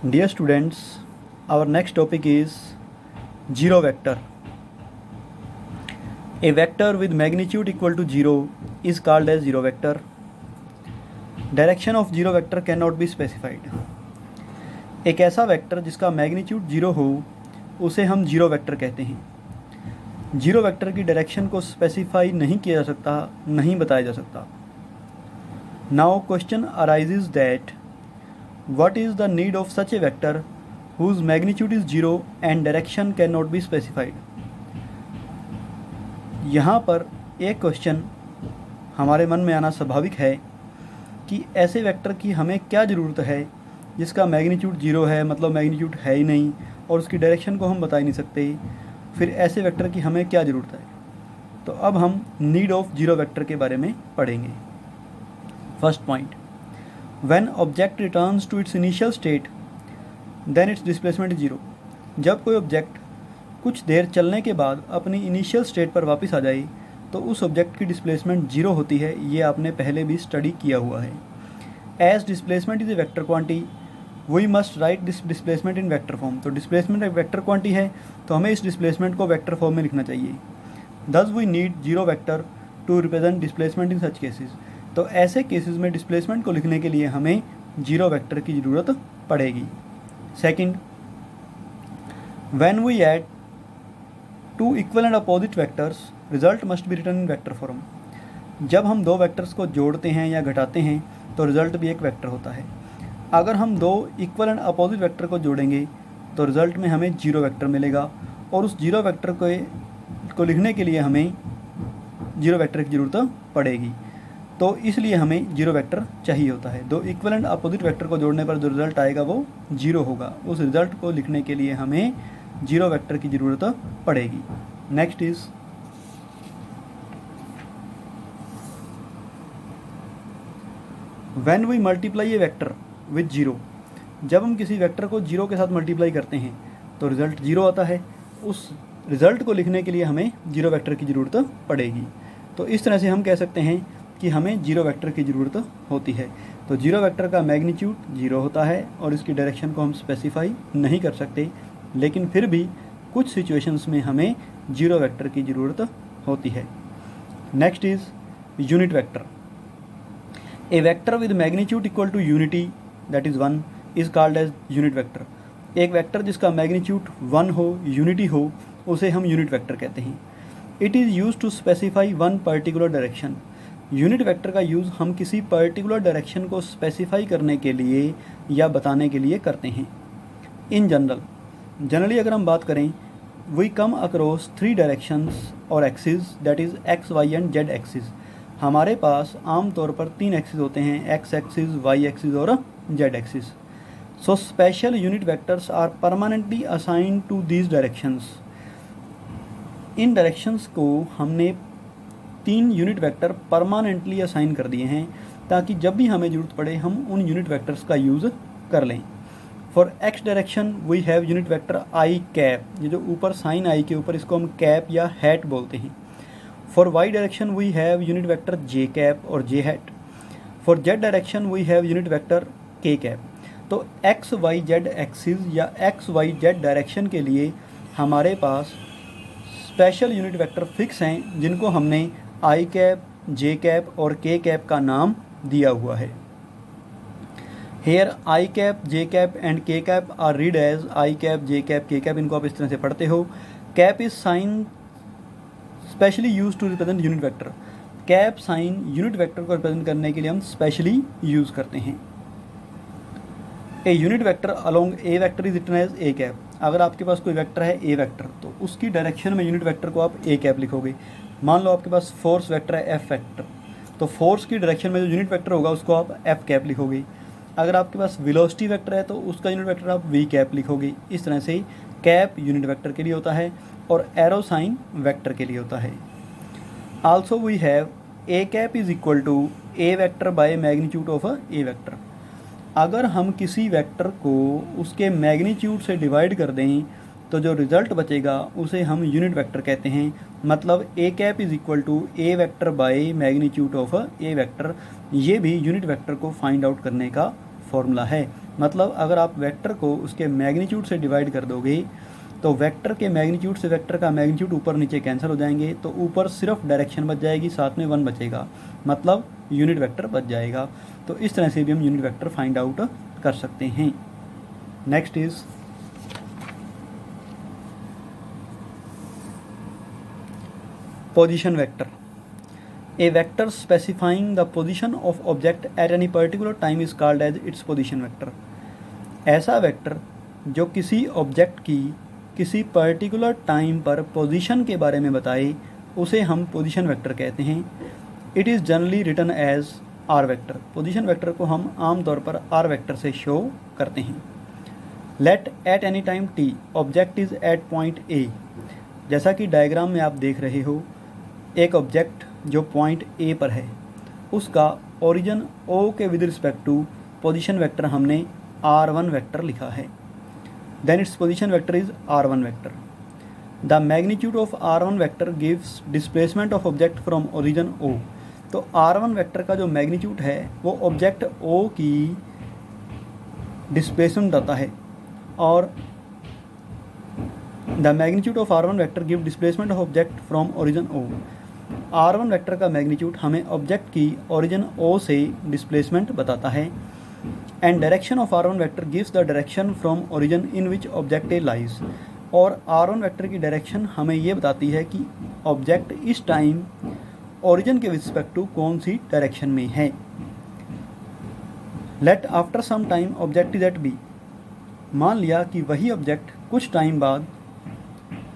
Dear students, our next topic is zero vector. A vector with magnitude equal to 0 is called as zero vector. Direction of zero vector cannot be specified. एक ऐसा vector जिसका magnitude 0 हो उसे हम zero vector कहते हैं। Zero vector की direction को स्पेसिफाई नहीं किया जा सकता, नहीं बताया जा सकता। Now question arises that what is the need of such a vector whose magnitude is 0 and direction cannot be specified। यहाँ पर एक क्वेश्चन हमारे मन में आना स्वाभाविक है कि ऐसे वेक्टर की हमें क्या ज़रूरत है जिसका मैग्नीट्यूड 0 है, मतलब मैग्नीट्यूड है ही नहीं और उसकी डायरेक्शन को हम बता ही नहीं सकते। फिर ऐसे वेक्टर की हमें क्या ज़रूरत है। तो अब हम नीड ऑफ जीरो वेक्टर के बारे में पढ़ेंगे। First point, when object returns to its initial state then its displacement is 0। जब कोई ऑब्जेक्ट कुछ देर चलने के बाद अपनी इनिशियल स्टेट पर वापस आ जाए तो उस ऑब्जेक्ट की डिस्प्लेसमेंट 0 होती है। ये आपने पहले भी स्टडी किया हुआ है। As displacement is a vector quantity we must write this displacement in vector form. तो डिस्प्लेसमेंट एक वेक्टर क्वांटिटी है तो हमें इस डिस्प्लेसमेंट को वेक्टर फॉर्म में लिखना चाहिए। Thus we need zero vector to represent displacement in such cases. तो ऐसे केसेस में डिस्प्लेसमेंट को लिखने के लिए हमें जीरो वेक्टर की ज़रूरत पड़ेगी। Second, when we add two equal and opposite vectors result must be written in vector form. जब हम दो वेक्टर्स को जोड़ते हैं या घटाते हैं तो रिजल्ट भी एक वेक्टर होता है। अगर हम दो इक्वल एंड अपोजिट वेक्टर को जोड़ेंगे तो रिजल्ट में हमें जीरो वेक्टर मिलेगा और उस जीरो वेक्टर को लिखने के लिए हमें जीरो वेक्टर की ज़रूरत पड़ेगी। तो इसलिए हमें जीरो वेक्टर चाहिए होता है। दो इक्वल एंड अपोजिट वेक्टर को जोड़ने पर जो रिजल्ट आएगा वो जीरो होगा। उस रिजल्ट को लिखने के लिए हमें जीरो वेक्टर की ज़रूरत पड़ेगी। Next is when we multiply a vector with zero. जब हम किसी वेक्टर को जीरो के साथ मल्टीप्लाई करते हैं तो रिजल्ट जीरो आता है। उस रिजल्ट को लिखने के लिए हमें जीरो वेक्टर की ज़रूरत पड़ेगी। तो इस तरह से हम कह सकते हैं कि हमें जीरो वेक्टर की ज़रूरत होती है। तो जीरो वेक्टर का मैग्नीट्यूड जीरो होता है और इसकी डायरेक्शन को हम स्पेसिफाई नहीं कर सकते, लेकिन फिर भी कुछ सिचुएशंस में हमें जीरो वेक्टर की ज़रूरत होती है। Next is unit vector. A vector with magnitude equal to unity that is 1 is called as unit vector. एक वेक्टर जिसका मैग्नीट्यूड 1 हो, यूनिटी हो, उसे हम यूनिट वेक्टर कहते हैं। It is use to specify one particular direction. Unit vector का use हम किसी पर्टिकुलर डायरेक्शन को स्पेसिफाई करने के लिए या बताने के लिए करते हैं। इन जनरली अगर हम बात करें, वी कम अक्रॉस 3 डायरेक्शंस और axis that is X, Y and Z axis. हमारे पास आमतौर पर 3 एक्सिस होते हैं, एक्स एक्सिस, वाई एक्सिस और Z axis. So special unit vectors are permanently assign to these directions. इन डायरेक्शंस को हमने 3 यूनिट वेक्टर परमानेंटली असाइन कर दिए हैं ताकि जब भी हमें ज़रूरत पड़े हम उन यूनिट वेक्टर्स का यूज़ कर लें। For X direction we have unit vector i cap. ये जो ऊपर साइन आई के ऊपर, इसको हम कैप या हैट बोलते हैं। For Y direction we have unit vector J cap और J hat. For Z direction we have unit vector K cap. तो एक्स वाई जेड एक्सिस या एक्स वाई जेड डायरेक्शन के लिए हमारे पास स्पेशल यूनिट वेक्टर फिक्स हैं जिनको हमने आई कैप, जे कैप और के कैप का नाम दिया हुआ है। Here I cap, J cap and K cap are read as I cap, J cap, K cap. इनको आप इस तरह से पढ़ते हो। Cap is sign specially use to represent unit vector. Cap sign unit vector को रिप्रेजेंट करने के लिए हम स्पेशली यूज करते हैं। A unit vector along A vector is written as A cap. अगर आपके पास कोई वेक्टर है ए वेक्टर तो उसकी डायरेक्शन में यूनिट वेक्टर को आप ए कैप लिखोगे। मान लो आपके पास फोर्स वेक्टर है एफ वेक्टर, तो फोर्स की डायरेक्शन में जो यूनिट वेक्टर होगा उसको आप एफ कैप लिखोगे। अगर आपके पास वेलोसिटी वेक्टर है तो उसका यूनिट वेक्टर आप वी कैप लिखोगे। इस तरह से कैप यूनिट वेक्टर के लिए होता है और एरो साइन वेक्टर के लिए होता है। Also we have A cap is equal to A vector by magnitude of A vector. अगर हम किसी वेक्टर को उसके मैग्नीट्यूड से डिवाइड कर दें तो जो रिज़ल्ट बचेगा उसे हम यूनिट वेक्टर कहते हैं। मतलब A cap is equal to A vector by magnitude of A vector. ये भी यूनिट वेक्टर को फाइंड आउट करने का फॉर्मूला है। मतलब अगर आप वेक्टर को उसके मैग्नीट्यूड से डिवाइड कर दोगे तो वेक्टर के मैग्नीट्यूड से वेक्टर का मैग्नीट्यूड ऊपर नीचे कैंसिल हो जाएंगे, तो ऊपर सिर्फ डायरेक्शन बच जाएगी, साथ में 1 बचेगा, मतलब यूनिट वेक्टर बच जाएगा। तो इस तरह से भी हम यूनिट वेक्टर फाइंड आउट कर सकते हैं। Next is position vector. A vector specifying the position of object at any particular time is called as its position vector. ऐसा वेक्टर जो किसी ऑब्जेक्ट की किसी पर्टिकुलर टाइम पर पोजीशन के बारे में बताए उसे हम पोजीशन वेक्टर कहते हैं। It is generally written as R vector. Position vector को हम आमतौर पर आर वेक्टर से शो करते हैं। Let at any time T object is at point A. जैसा कि डायग्राम में आप देख रहे हो, एक ऑब्जेक्ट जो पॉइंट ए पर है उसका ओरिजिन ओ के with respect to position vector हमने r1 वेक्टर लिखा है। Then its position vector is r1 vector. The magnitude of r1 vector gives displacement of object from origin o। तो r1 vector का जो मैग्नीट्यूड है वो object o की displacement आता है, और the magnitude of r1 vector give displacement of object from origin o। r1 vector का मैग्नीट्यूड हमें ऑब्जेक्ट की ओरिजिन o से डिस्प्लेसमेंट बताता है। And direction of r1 vector gives the direction from origin in which object A lies. और r1 vector की direction हमें ये बताती है कि ऑब्जेक्ट इस टाइम ओरिजिन के रिस्पेक्ट टू कौन सी डायरेक्शन में है। Let after some time object is at B. मान लिया कि वही ऑब्जेक्ट कुछ टाइम बाद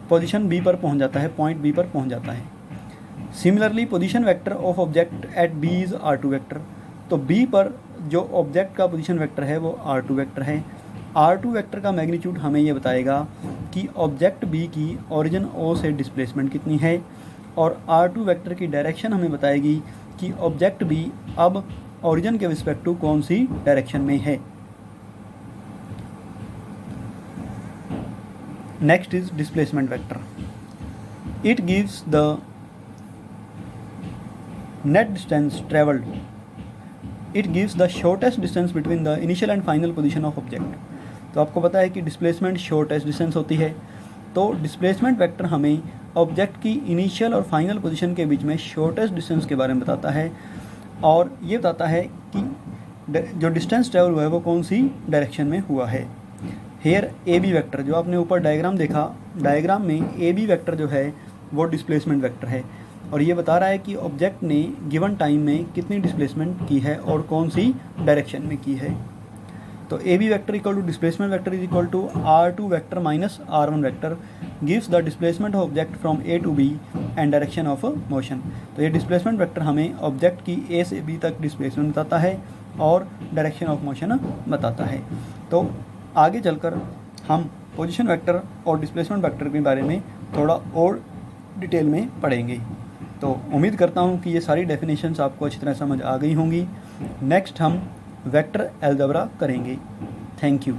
पोजीशन बी पर पहुंच जाता है, पॉइंट बी पर पहुंच जाता है। Similarly position vector of object at B is r2 vector. तो बी पर जो ऑब्जेक्ट का पोजीशन वेक्टर है वो r2 वेक्टर है। r2 वेक्टर का मैग्नीट्यूड हमें ये बताएगा कि ऑब्जेक्ट बी की ओरिजिन o से डिस्प्लेसमेंट कितनी है, और r2 वेक्टर की डायरेक्शन हमें बताएगी कि ऑब्जेक्ट बी अब ओरिजिन के रिस्पेक्ट टू कौन सी डायरेक्शन में है। Next is displacement vector. It gives the net distance travelled. It gives the shortest distance between the initial and final position of object. तो आपको पता है कि डिस्प्लेसमेंट शॉर्टेस्ट डिस्टेंस होती है, तो डिस्प्लेसमेंट वेक्टर हमें ऑब्जेक्ट की इनिशियल और फाइनल पोजीशन के बीच में शॉर्टेस्ट डिस्टेंस के बारे में बताता है, और ये बताता है कि जो डिस्टेंस ट्रेवल हुआ है वो कौन सी डायरेक्शन में हुआ है। हेयर ए बी वेक्टर, जो आपने ऊपर डायग्राम देखा, डायग्राम में ए बी वेक्टर जो है वो डिस्प्लेसमेंट वेक्टर है, और ये बता रहा है कि ऑब्जेक्ट ने गिवन टाइम में कितनी डिस्प्लेसमेंट की है और कौन सी डायरेक्शन में की है। तो A B vector equal to displacement vector is equal to r2 vector minus r1 vector gives the displacement of object from A to B and direction of motion. तो ये डिस्प्लेसमेंट वेक्टर हमें object की ए से B तक displacement बताता है और direction of motion बताता है। तो आगे चलकर हम पोजीशन वेक्टर और डिस्प्लेसमेंट वेक्टर के बारे में थोड़ा और डिटेल में पढ़ेंगे। तो उम्मीद करता हूँ कि ये सारी डेफिनेशंस आपको अच्छी तरह समझ आ गई होंगी। नेक्स्ट हम वेक्टर अलजेब्रा करेंगे। Thank you.